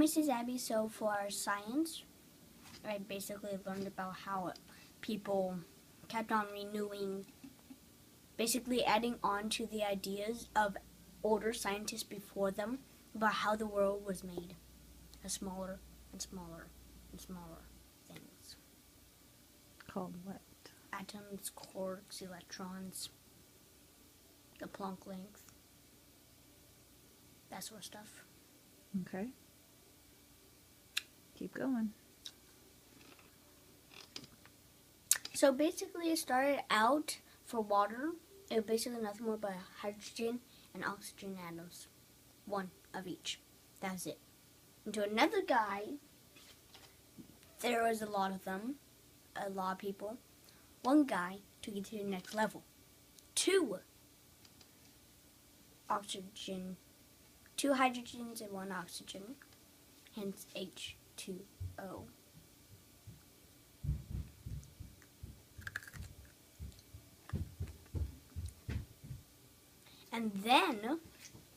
Mrs. Abby. So for our science, I basically learned about how people kept on renewing, basically adding on to the ideas of older scientists before them about how the world was made of smaller and smaller and smaller things. Called what? Atoms, quarks, electrons, the Planck length, that sort of stuff. Okay. Keep going. So basically it started out for water. It was basically nothing more but hydrogen and oxygen atoms. One of each. That's it. And to another guy, there was a lot of them. A lot of people. One guy took it to the next level. 2 oxygen. 2 hydrogens and 1 oxygen. Hence H2O. And then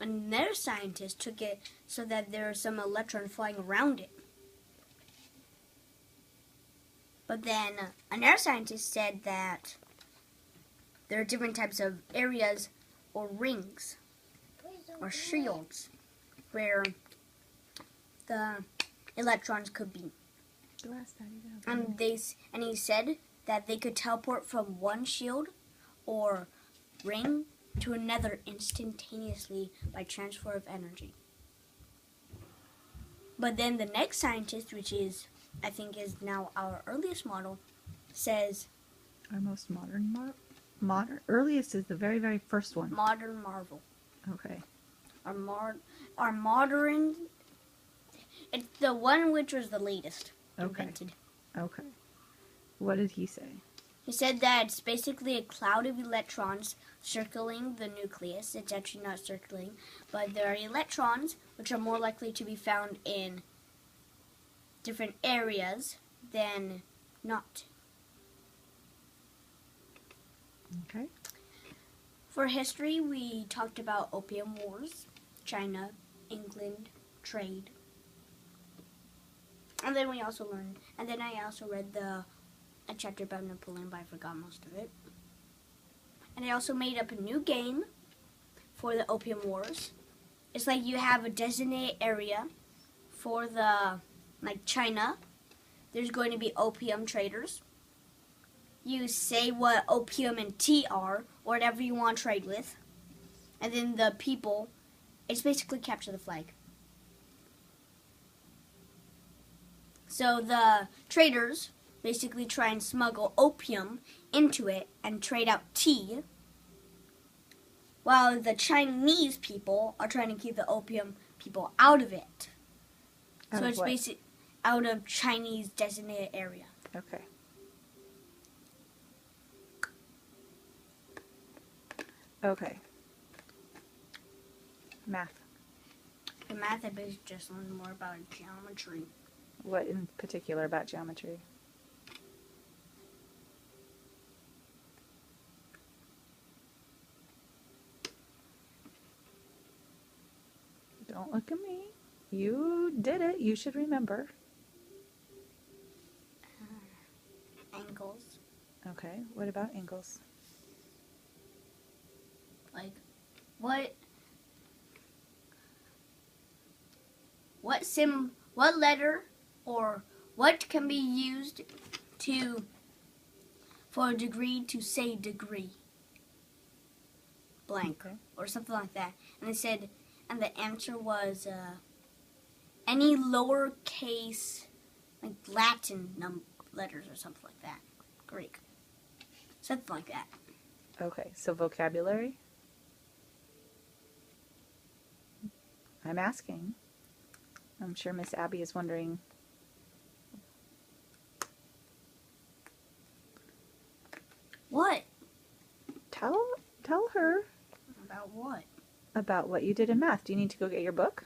another scientist took it so that there are some electrons flying around it. But then another scientist said that there are different types of areas or rings or shields where the electrons could be. And he said that they could teleport from one shield or ring to another instantaneously by transfer of energy. But then the next scientist, which is, I think is now our earliest model, says... Our most modern earliest is the very, very first one. Modern marvel. Okay. Our modern... It's the one which was the latest invented. Okay. What did he say? He said that it's basically a cloud of electrons circling the nucleus. It's actually not circling, but there are electrons which are more likely to be found in different areas than not. Okay. For history, we talked about opium wars, China, England, trade. And then we also learned, and then I also read a chapter about Napoleon, but I forgot most of it. And I also made up a new game for the opium wars. It's like you have a designated area for like China. There's going to be opium traders. You say what opium and tea are, or whatever you want to trade with. And then the people, it's basically capture the flag. So the traders basically try and smuggle opium into it and trade out tea, while the Chinese people are trying to keep the opium people out of it. So it's basically out of Chinese designated area. Okay. Okay. Math. In math, I basically just learned more about geometry. What in particular about geometry? Don't look at me. You did it. You should remember. Angles. Okay. What about angles? Like, what letter or what can be used for a degree to say degree? Blank. Okay. Or something like that. And they said, and the answer was any lowercase, like Latin letters or something like that. Greek. Something like that. Okay, so vocabulary? I'm asking. I'm sure Miss Abby is wondering. What? Tell her About what? about what you did in math. Do you need to go get your book?